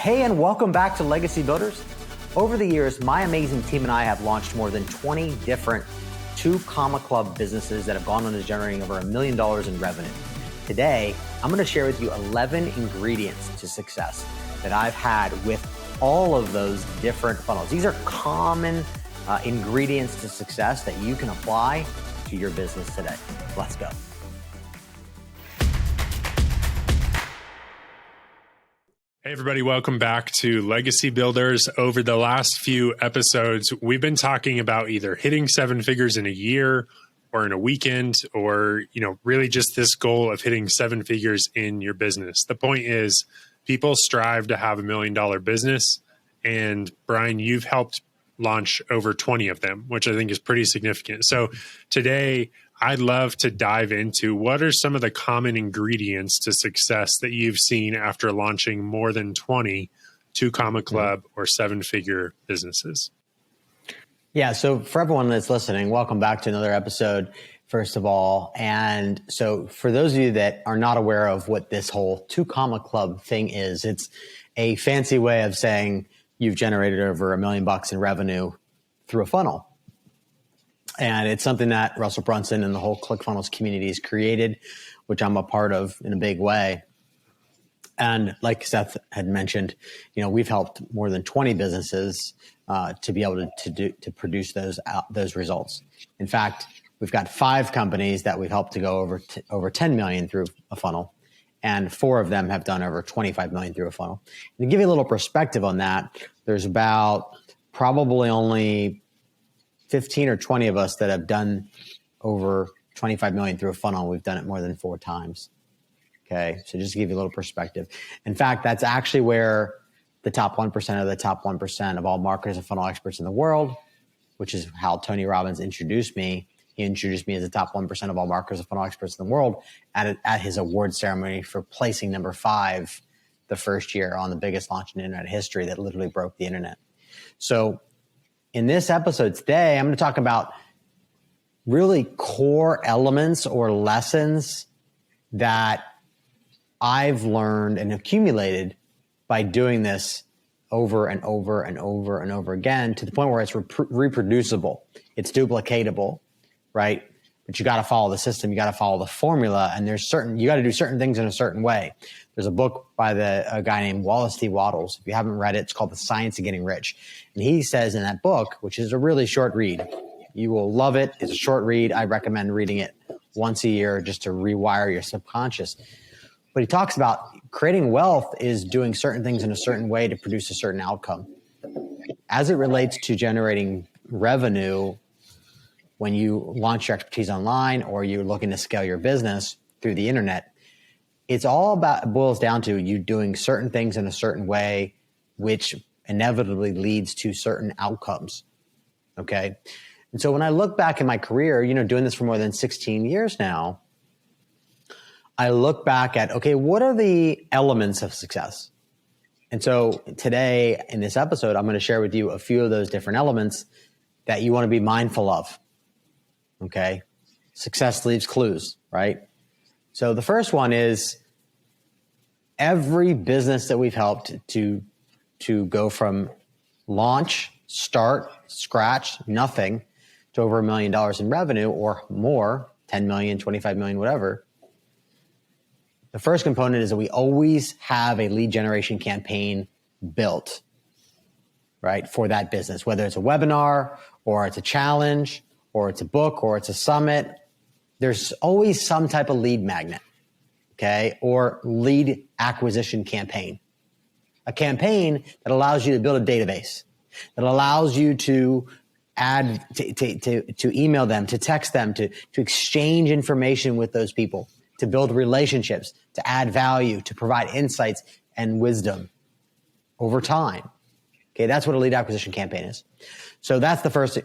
Hey, and welcome back to Legacy Builders. Over the years, my amazing team and I have launched more than 20 different 2 Comma Club businesses that have gone on to generating over $1 million in revenue. Today, I'm going to share with you 11 ingredients to success that I've had with all of those different funnels. These are common ingredients to success that you can apply to your business today. Let's go. Hey everybody, welcome back to Legacy Builders. Over the last few episodes, we've been talking about either hitting 7 figures in a year or in a weekend, or, really just this goal of hitting 7 figures in your business. The point is, people strive to have $1 million business, and Bryan, you've helped launch over 20 of them, which I think is pretty significant. So today, I'd love to dive into what are some of the common ingredients to success that you've seen after launching more than 20 2 Comma Club or 7-figure businesses. Yeah, so for everyone that's listening, welcome back to another episode, first of all. And so for those of you that are not aware of what this whole 2 Comma Club thing is, it's a fancy way of saying you've generated over $1 million in revenue through a funnel. And it's something that Russell Brunson and the whole ClickFunnels community has created, which I'm a part of in a big way. And like Seth had mentioned, we've helped more than 20 businesses to be able to produce those results. In fact, we've got 5 companies that we've helped to go over 10 million through a funnel, and 4 of them have done over 25 million through a funnel. And to give you a little perspective on that, there's about probably only 15 or 20 of us that have done over 25 million through a funnel. We've done it more than 4 times. Okay. So just to give you a little perspective. In fact, that's actually where the top 1% of the top 1% of all marketers and funnel experts in the world, which is how Tony Robbins introduced me. He introduced me as the top 1% of all marketers and funnel experts in the world at his award ceremony for placing number 5 the first year on the biggest launch in internet history that literally broke the internet. So in this episode today, I'm going to talk about really core elements or lessons that I've learned and accumulated by doing this over and over and over and over again, to the point where it's reproducible, it's duplicatable, right? But you got to follow the system, you got to follow the formula, and you got to do certain things in a certain way. There's a book by a guy named Wallace D. Wattles. If you haven't read it, it's called The Science of Getting Rich. And he says in that book, which is a really short read, you will love it. It's a short read. I recommend reading it once a year just to rewire your subconscious. But he talks about creating wealth is doing certain things in a certain way to produce a certain outcome. As it relates to generating revenue, when you launch your expertise online or you're looking to scale your business through the internet, it's all boils down to you doing certain things in a certain way, which inevitably leads to certain outcomes. Okay. And so when I look back in my career, doing this for more than 16 years now, I look back at, okay, what are the elements of success? And so today in this episode, I'm going to share with you a few of those different elements that you want to be mindful of. Okay. Success leaves clues, right? So the first one is every business that we've helped to go from launch, start, scratch, nothing to over $1 million in revenue or more, 10 million, 25 million, whatever. The first component is that we always have a lead generation campaign built, right, for that business, whether it's a webinar or it's a challenge or it's a book or it's a summit. There's always some type of lead magnet, okay, or lead acquisition campaign. A campaign that allows you to build a database, that allows you to add, to email them, to text them, to exchange information with those people, to build relationships, to add value, to provide insights and wisdom over time. Okay, that's what a lead acquisition campaign is. So that's the first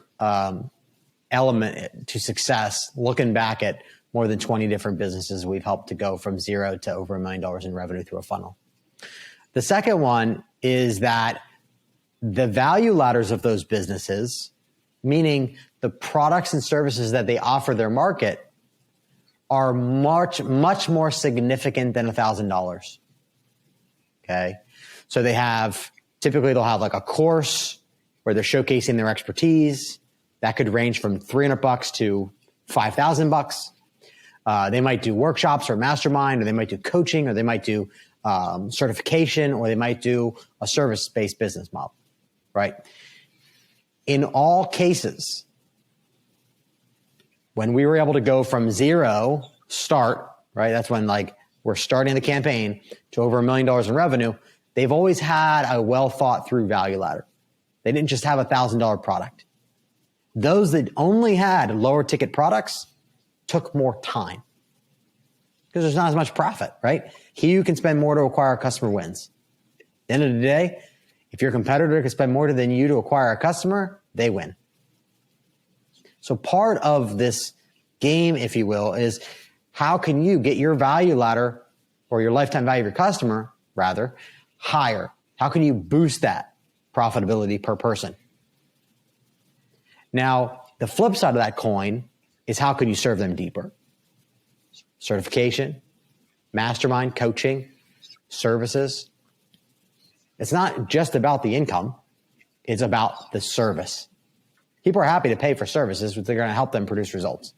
element to success, looking back at more than 20 different businesses we've helped to go from 0 to over $1 million in revenue through a funnel. The second one is that the value ladders of those businesses, meaning the products and services that they offer their market, are much more significant than $1,000. Okay. So typically they'll have like a course where they're showcasing their expertise. That could range from $300 to $5,000. They might do workshops or mastermind, or they might do coaching, or they might do certification, or they might do a service-based business model, right? In all cases, when we were able to go from zero start, right? That's when like we're starting the campaign to over $1 million in revenue. They've always had a well thought through value ladder. They didn't just have $1,000 product. Those that only had lower ticket products took more time because there's not as much profit, right? He who can spend more to acquire a customer wins. At the end of the day, if your competitor can spend more than you to acquire a customer, they win. So part of this game, if you will, is how can you get your value ladder or your lifetime value of your customer, rather, higher? How can you boost that profitability per person? Now, the flip side of that coin is how can you serve them deeper? Certification, mastermind, coaching, services. It's not just about the income. It's about the service. People are happy to pay for services, but they're going to help them produce results.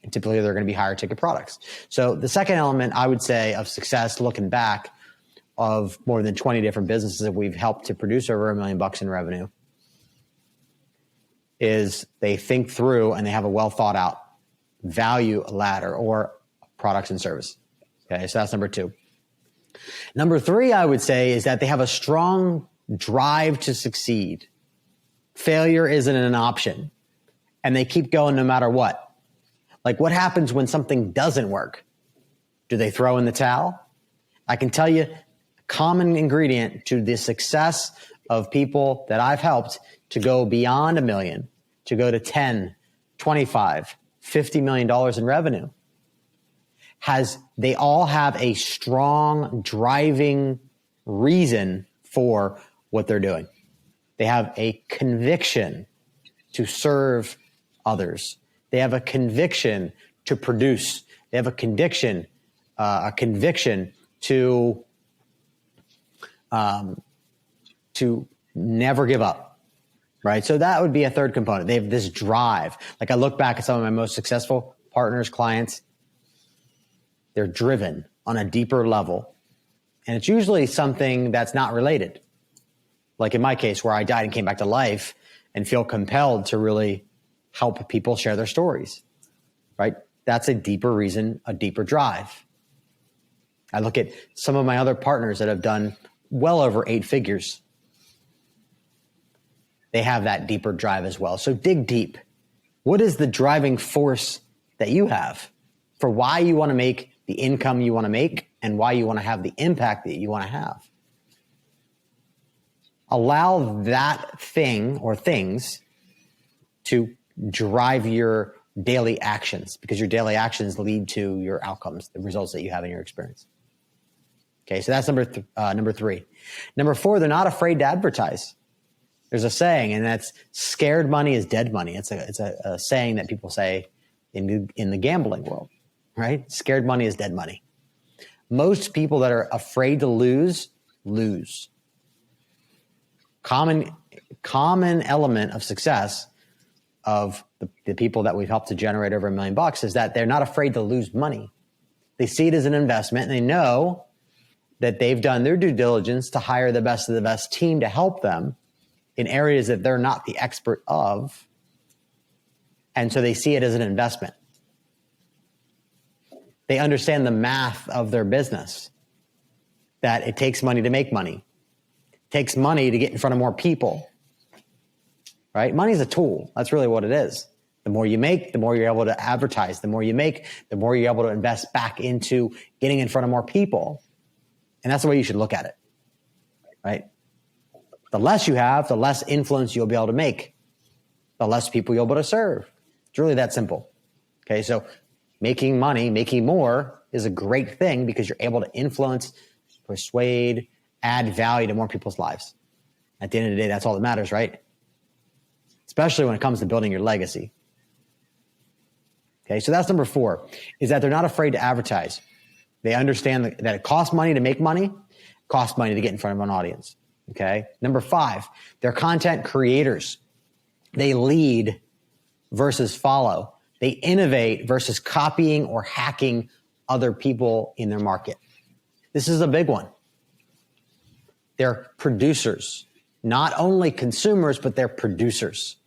And typically, they're going to be higher ticket products. So the second element, I would say, of success, looking back, of more than 20 different businesses that we've helped to produce over $1 million in revenue, is they think through and they have a well thought out value ladder or products and service. Okay, so that's number 2. Number 3, I would say, is that they have a strong drive to succeed. Failure isn't an option, and they keep going no matter what. Like, what happens when something doesn't work? Do they throw in the towel? I can tell you a common ingredient to the success of people that I've helped to go beyond $1 million, to go to 10, 25, $50 million in revenue, they all have a strong driving reason for what they're doing. They have a conviction to serve others. They have a conviction to produce. They have a conviction to never give up, right? So that would be a third component. They have this drive. Like, I look back at some of my most successful partners, clients, they're driven on a deeper level. And it's usually something that's not related. Like in my case, where I died and came back to life and feel compelled to really help people share their stories, right? That's a deeper reason, a deeper drive. I look at some of my other partners that have done well over 8 figures. They have that deeper drive as well. So dig deep. What is the driving force that you have for why you want to make the income you want to make and why you want to have the impact that you want to have? Allow that thing or things to drive your daily actions, because your daily actions lead to your outcomes, the results that you have in your experience. Okay, so that's number 3. Number 4, they're not afraid to advertise. There's a saying, and that's scared money is dead money. It's a saying that people say in the gambling world, right? Scared money is dead money. Most people that are afraid to lose. Common element of success of the people that we've helped to generate over $1 million is that they're not afraid to lose money. They see it as an investment, and they know that they've done their due diligence to hire the best of the best team to help them in areas that they're not the expert of. And so they see it as an investment. They understand the math of their business, that it takes money to make money. It takes money to get in front of more people, right? Money's a tool. That's really what it is. The more you make, the more you're able to advertise. The more you make, the more you're able to invest back into getting in front of more people. And that's the way you should look at it, right? The less you have, the less influence you'll be able to make. The less people you'll be able to serve. It's really that simple. Okay, so making money, making more is a great thing because you're able to influence, persuade, add value to more people's lives. At the end of the day, that's all that matters, right? Especially when it comes to building your legacy. Okay, so that's number 4, is that they're not afraid to advertise. They understand that it costs money to make money, costs money to get in front of an audience. Okay. Number 5, they're content creators. They lead versus follow. They innovate versus copying or hacking other people in their market. This is a big one. They're producers, not only consumers, but they're producers.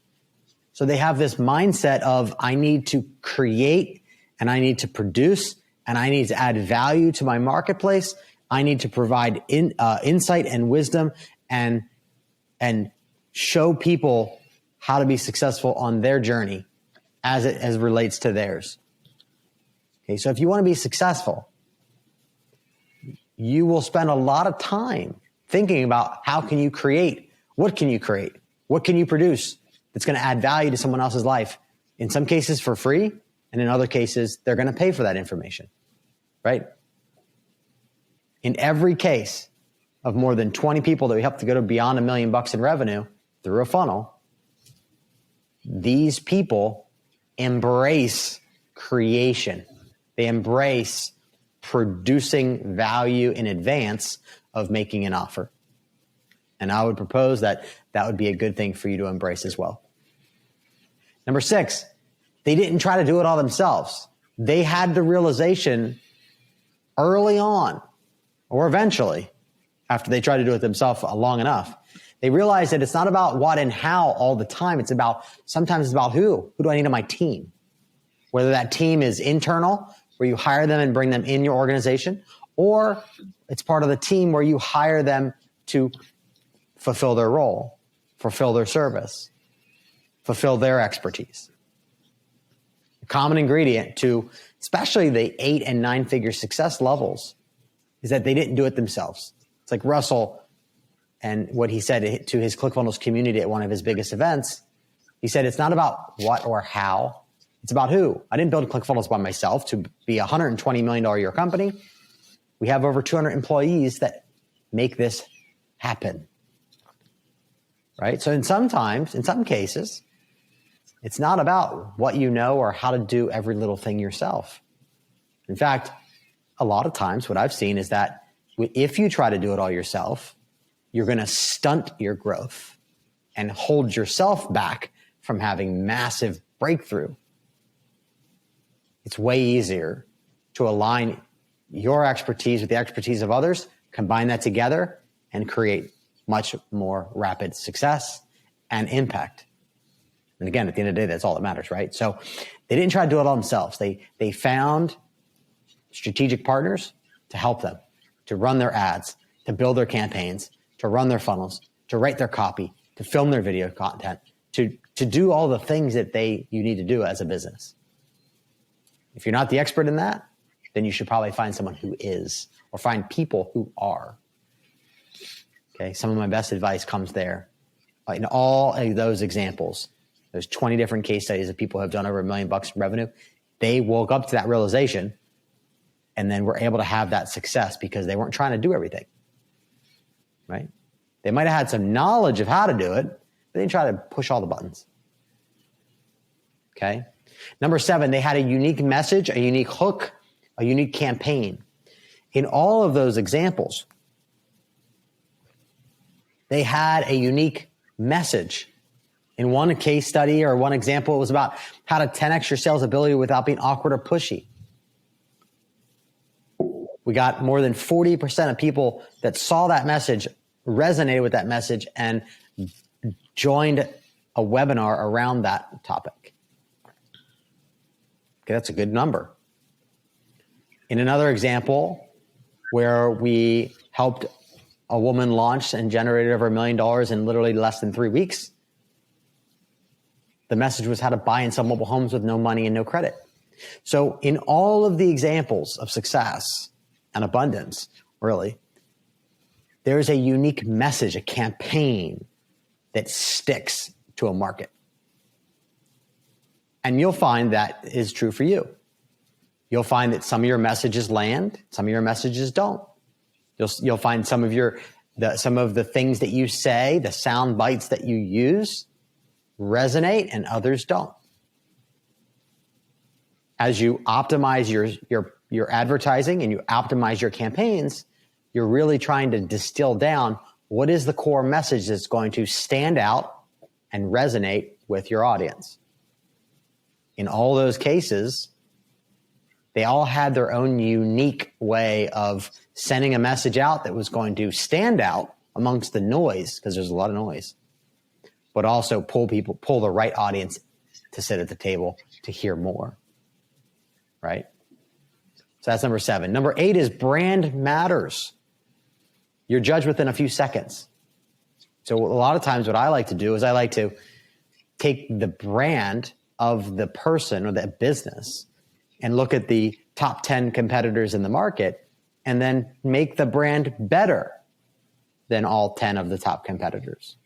So they have this mindset of, I need to create and I need to produce and I need to add value to my marketplace. I need to provide insight and wisdom and show people how to be successful on their journey as it relates to theirs. Okay, so if you want to be successful, you will spend a lot of time thinking about how can you create, what can you create, what can you produce that's going to add value to someone else's life. In some cases for free, and in other cases, they're going to pay for that information, right? In every case of more than 20 people that we help to go to beyond $1 million in revenue through a funnel, these people embrace creation. They embrace producing value in advance of making an offer. And I would propose that that would be a good thing for you to embrace as well. Number 6, they didn't try to do it all themselves. They had the realization early on, or eventually, after they tried to do it themselves long enough, they realized that it's not about what and how all the time. Sometimes it's about who. Who do I need on my team? Whether that team is internal, where you hire them and bring them in your organization, or it's part of the team where you hire them to fulfill their role, fulfill their service, fulfill their expertise. A common ingredient to especially the 8 and 9 figure success levels is that they didn't do it themselves. It's like Russell and what he said to his ClickFunnels community at one of his biggest events. He said, it's not about what or how, it's about who. I didn't build ClickFunnels by myself to be a $120 million a year company. We have over 200 employees that make this happen, right? So in some cases, it's not about what you know or how to do every little thing yourself. In fact, a lot of times what I've seen is that if you try to do it all yourself, you're going to stunt your growth and hold yourself back from having massive breakthrough. It's way easier to align your expertise with the expertise of others, combine that together, and create much more rapid success and impact. And again, at the end of the day, that's all that matters, right? So they didn't try to do it all themselves. They found strategic partners to help them, to run their ads, to build their campaigns, to run their funnels, to write their copy, to film their video content, to do all the things that you need to do as a business. If you're not the expert in that, then you should probably find someone who is, or find people who are. Okay, some of my best advice comes there. In all of those examples, there's 20 different case studies of people who have done over $1 million in revenue. They woke up to that realization and then were able to have that success because they weren't trying to do everything, right? They might have had some knowledge of how to do it, but they didn't try to push all the buttons. Okay. Number 7, they had a unique message, a unique hook, a unique campaign. In all of those examples, they had a unique message. In one case study or one example, it was about how to 10x your sales ability without being awkward or pushy. We got more than 40% of people that saw that message, resonated with that message, and joined a webinar around that topic. Okay, that's a good number. In another example, where we helped a woman launch and generated over $1 million in literally less than 3 weeks, the message was how to buy and sell mobile homes with no money and no credit. So in all of the examples of success and abundance, really, there's a unique message, a campaign that sticks to a market. And you'll find that is true for you. You'll find that some of your messages land, some of your messages don't. You'll find some of the things that you say, the sound bites that you use, resonate and others don't. As you optimize your your advertising and you optimize your campaigns, you're really trying to distill down what is the core message that's going to stand out and resonate with your audience. In all those cases, they all had their own unique way of sending a message out that was going to stand out amongst the noise, because there's a lot of noise, but also pull the right audience to sit at the table to hear more, right? So that's number 7. Number 8 is brand matters. You're judged within a few seconds. So a lot of times what I like to do is I like to take the brand of the person or the business and look at the top 10 competitors in the market and then make the brand better than all 10 of the top competitors.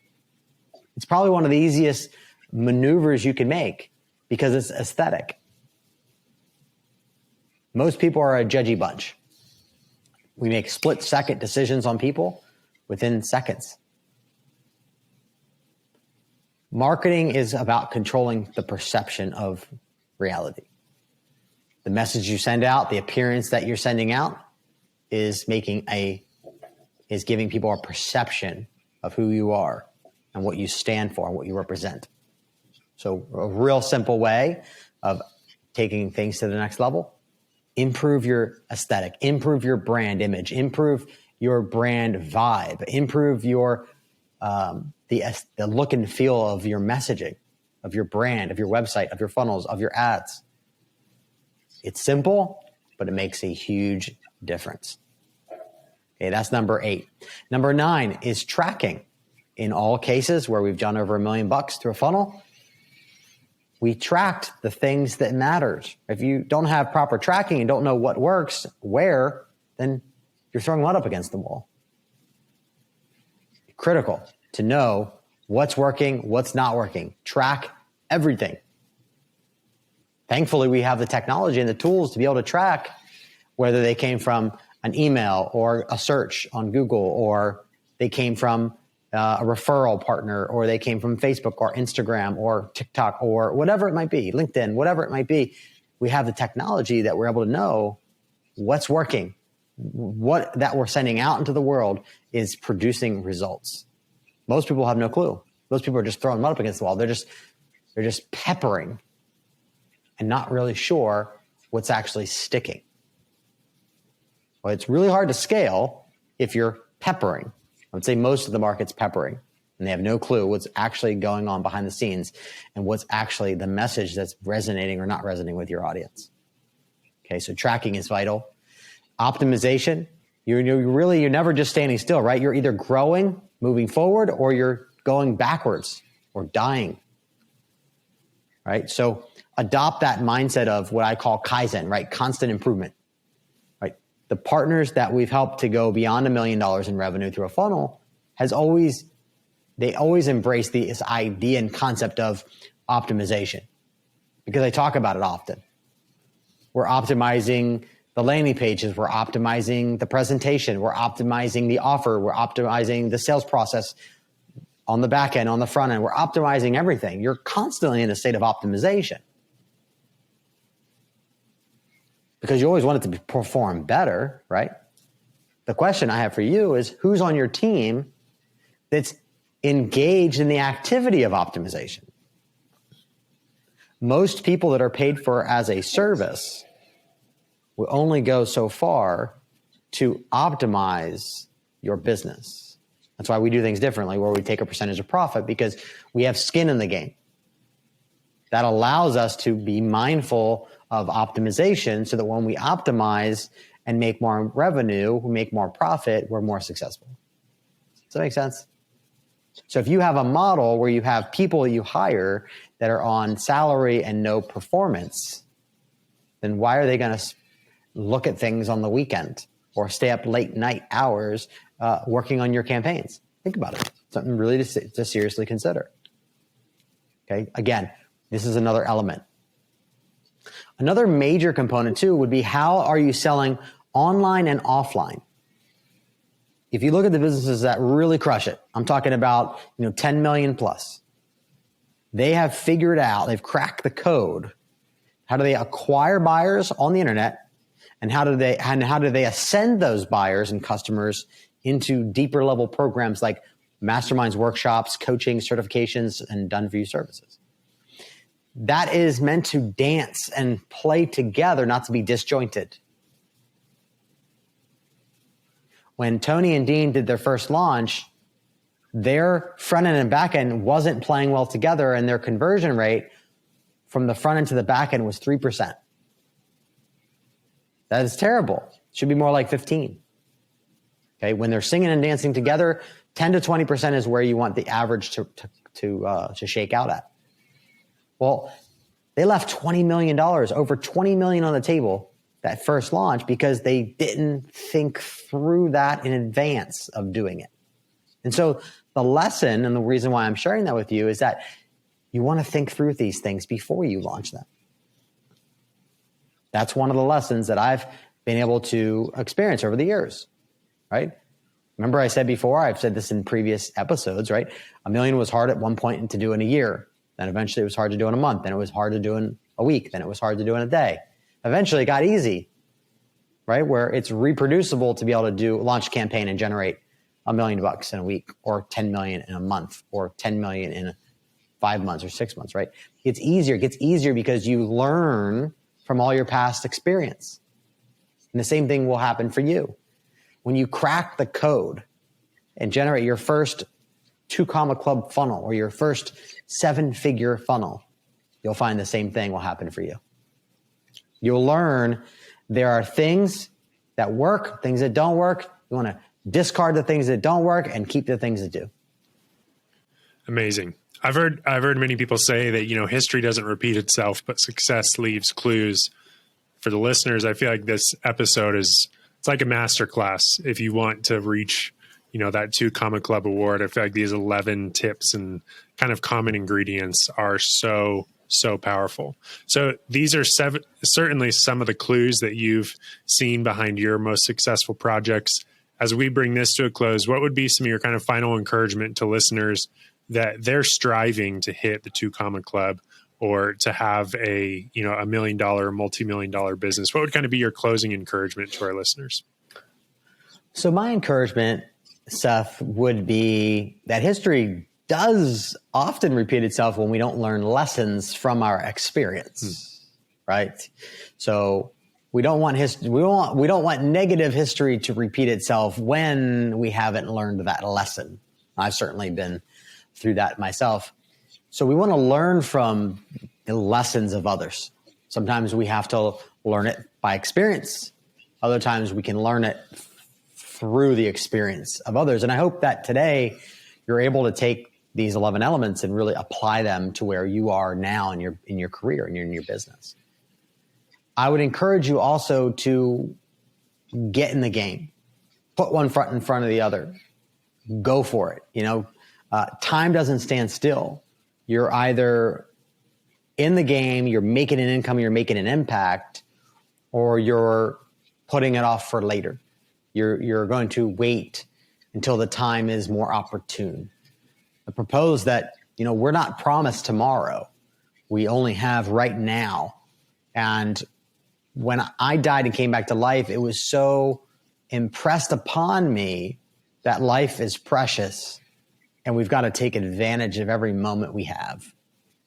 It's probably one of the easiest maneuvers you can make because it's aesthetic. Most people are a judgy bunch. We make split-second decisions on people within seconds. Marketing is about controlling the perception of reality. The message you send out, the appearance that you're sending out is giving people a perception of who you are and what you stand for and what you represent. So a real simple way of taking things to the next level: improve your aesthetic, improve your brand image, improve your brand vibe, improve your the look and feel of your messaging, of your brand, of your website, of your funnels, of your ads. It's simple, but it makes a huge difference. Okay, that's number 8. Number 9 is tracking. In all cases where we've done over $1 million through a funnel, we tracked the things that matters. If you don't have proper tracking and don't know what works where, then you're throwing mud up against the wall. Critical to know what's working, what's not working. Track everything. Thankfully, we have the technology and the tools to be able to track whether they came from an email or a search on Google, or they came from a referral partner, or they came from Facebook or Instagram or TikTok or whatever it might be, LinkedIn, whatever it might be. We have the technology that we're able to know what's working, what that we're sending out into the world is producing results. Most people have no clue. Most people are just throwing mud up against the wall. They're just peppering and not really sure what's actually sticking. Well, it's really hard to scale if you're peppering. I would say most of the market's peppering, and they have no clue what's actually going on behind the scenes and what's actually the message that's resonating or not resonating with your audience. Okay, so tracking is vital. Optimization, you're never just standing still, right? You're either growing, moving forward, or you're going backwards or dying, right? So adopt that mindset of what I call Kaizen, right? Constant improvement, right? The partners that we've helped to go beyond $1 million in revenue through a funnel they always embrace this idea and concept of optimization, because I talk about it often. We're optimizing the landing pages, we're optimizing the presentation, we're optimizing the offer, we're optimizing the sales process on the back end, on the front end, we're optimizing everything. You're constantly in a state of optimization because you always want it to perform better, right? The question I have for you is, who's on your team that's engaged in the activity of optimization? Most people that are paid for as a service will only go so far to optimize your business. That's why we do things differently, where we take a percentage of profit, because we have skin in the game. That allows us to be mindful of optimization so that when we optimize and make more revenue, we make more profit, we're more successful. Does that make sense? So if you have a model where you have people you hire that are on salary and no performance, then why are they going to look at things on the weekend or stay up late night hours working on your campaigns? Think about it. Something really to seriously consider. Okay. Again, this is another element. Another major component too would be, how are you selling online and offline? If you look at the businesses that really crush it, I'm talking about 10 million plus. They have figured out, they've cracked the code. How do they acquire buyers on the internet And how do they ascend those buyers and customers into deeper level programs like masterminds, workshops, coaching, certifications, and done for you services? That is meant to dance and play together, not to be disjointed. When Tony and Dean did their first launch, their front end and back end wasn't playing well together, and their conversion rate from the front end to the back end was 3%. That is terrible. It should be more like 15. Okay, when they're singing and dancing together, 10 to 20% is where you want the average to shake out at. Well, they left $20 million, over $20 million on the table that first launch because they didn't think through that in advance of doing it. And so the lesson and the reason why I'm sharing that with you is that you want to think through these things before you launch them. That's one of the lessons that I've been able to experience over the years, right? Remember I said before, I've said this in previous episodes, right? $1 million was hard at one point to do in a year. Then eventually it was hard to do in a month. Then it was hard to do in a week. Then it was hard to do in a day. Eventually it got easy, right? Where it's reproducible to be able to do a launch campaign and generate $1 million in a week, or 10 million in a month, or 10 million in 5 months or 6 months, right? It's easier. It gets easier because you learn from all your past experience. And the same thing will happen for you. When you crack the code and generate your first 2 comma club funnel or your first 7-figure funnel, you'll find the same thing will happen for you. You'll learn there are things that work, things that don't work. You want to discard the things that don't work and keep the things that do. Amazing. I've heard many people say that, history doesn't repeat itself, but success leaves clues. For the listeners, I feel like this episode it's like a masterclass. If you want to reach, that 2 Comma Club award, I feel like these 11 tips and kind of common ingredients are so powerful. So these are certainly some of the clues that you've seen behind your most successful projects. As we bring this to a close, what would be some of your kind of final encouragement to listeners that they're striving to hit the 2 Comma Club or to have a $1 million, multi-million-dollar business? What would kind of be your closing encouragement to our listeners? So my encouragement, Seth, would be that history does often repeat itself when we don't learn lessons from our experience, right? So we don't want history. We don't want negative history to repeat itself when we haven't learned that lesson. I've certainly been through that myself. So we want to learn from the lessons of others. Sometimes we have to learn it by experience. Other times we can learn it through the experience of others. And I hope that today you're able to take these 11 elements and really apply them to where you are now in your career and in your business. I would encourage you also to get in the game. Put one foot in front of the other. Go for it. Time doesn't stand still. You're either in the game, you're making an income, you're making an impact, or you're putting it off for later. You're going to wait until the time is more opportune. I propose that, we're not promised tomorrow. We only have right now. And when I died and came back to life, it was so impressed upon me that life is precious and we've got to take advantage of every moment we have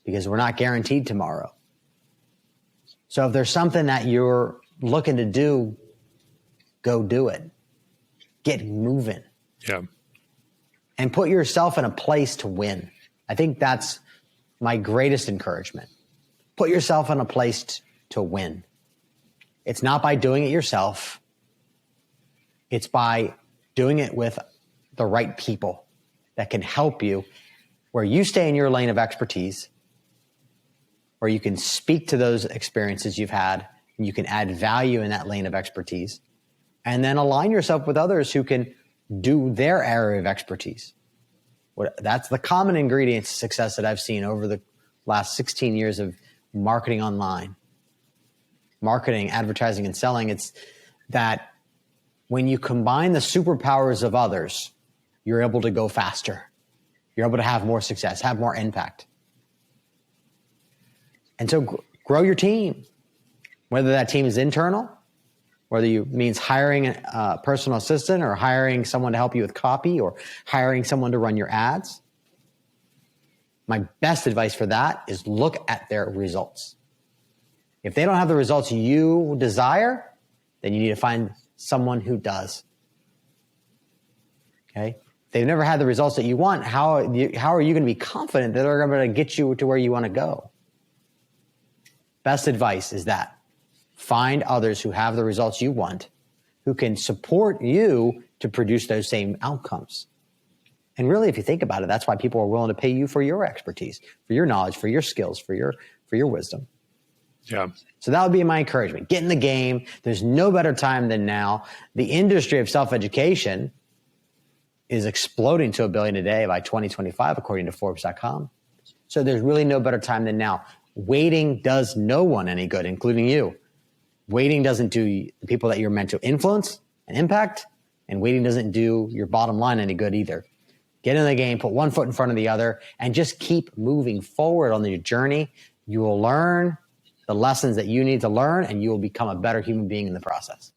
because we're not guaranteed tomorrow. So if there's something that you're looking to do, go do it. Get moving. Yeah. And put yourself in a place to win. I think that's my greatest encouragement. Put yourself in a place to win. It's not by doing it yourself. It's by doing it with the right people that can help you where you stay in your lane of expertise, where you can speak to those experiences you've had, and you can add value in that lane of expertise, and then align yourself with others who can do their area of expertise. That's the common ingredient to success that I've seen over the last 16 years of marketing online. Marketing, advertising, and selling, it's that when you combine the superpowers of others, you're able to go faster. You're able to have more success, have more impact. And so grow your team, whether that team is internal whether you means hiring a personal assistant or hiring someone to help you with copy or hiring someone to run your ads. My best advice for that is look at their results. If they don't have the results you desire, then you need to find someone who does. Okay? If they've never had the results that you want, how are you going to be confident that they're going to get you to where you want to go? Best advice is that. Find others who have the results you want, who can support you to produce those same outcomes. And really, if you think about it, that's why people are willing to pay you for your expertise, for your knowledge, for your skills, for your wisdom. Yeah. So that would be my encouragement. Get in the game. There's no better time than now. The industry of self-education is exploding to $1 billion a day by 2025, according to Forbes.com. So there's really no better time than now. Waiting does no one any good, including you. Waiting doesn't do the people that you're meant to influence and impact, and waiting doesn't do your bottom line any good either. Get in the game, put one foot in front of the other, and just keep moving forward on your journey. You will learn the lessons that you need to learn, and you will become a better human being in the process.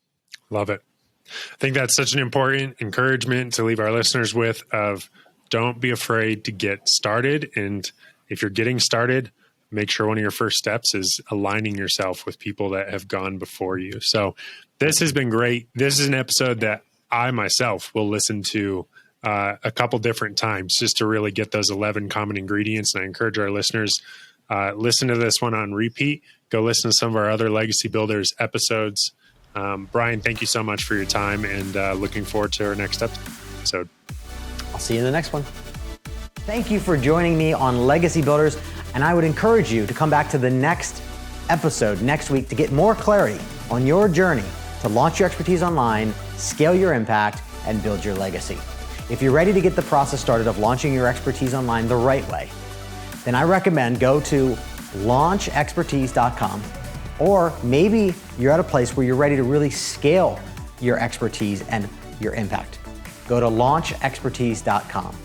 Love it. I think that's such an important encouragement to leave our listeners with of don't be afraid to get started. And if you're getting started, make sure one of your first steps is aligning yourself with people that have gone before you. So this has been great. This is an episode that I myself will listen to a couple different times just to really get those 11 common ingredients. And I encourage our listeners, listen to this one on repeat. Go listen to some of our other Legacy Builders episodes. Bryan, thank you so much for your time, and looking forward to our next episode. I'll see you in the next one. Thank you for joining me on Legacy Builders, and I would encourage you to come back to the next episode next week to get more clarity on your journey to launch your expertise online, scale your impact, and build your legacy. If you're ready to get the process started of launching your expertise online the right way, then I recommend go to launchexpertise.com, or maybe you're at a place where you're ready to really scale your expertise and your impact. Go to launchexpertise.com.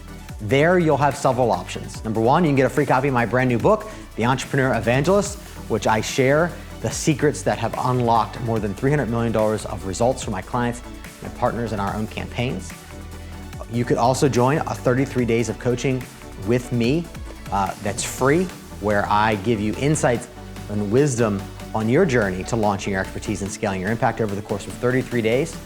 There you'll have several options. Number one, you can get a free copy of my brand new book, The Entrepreneur Evangelist, which I share the secrets that have unlocked more than $300 million of results for my clients and partners in our own campaigns. You could also join a 33 days of coaching with me that's free, where I give you insights and wisdom on your journey to launching your expertise and scaling your impact over the course of 33 days.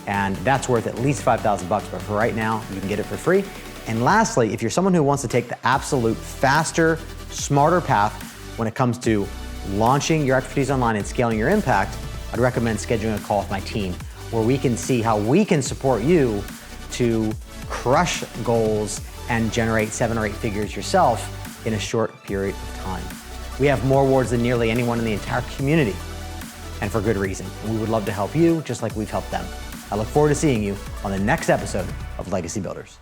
And that's worth at least $5,000, but for right now, you can get it for free. And lastly, if you're someone who wants to take the absolute faster, smarter path when it comes to launching your expertise online and scaling your impact, I'd recommend scheduling a call with my team where we can see how we can support you to crush goals and generate 7 or 8 figures yourself in a short period of time. We have more awards than nearly anyone in the entire community, and for good reason. And we would love to help you just like we've helped them. I look forward to seeing you on the next episode of Legacy Builders.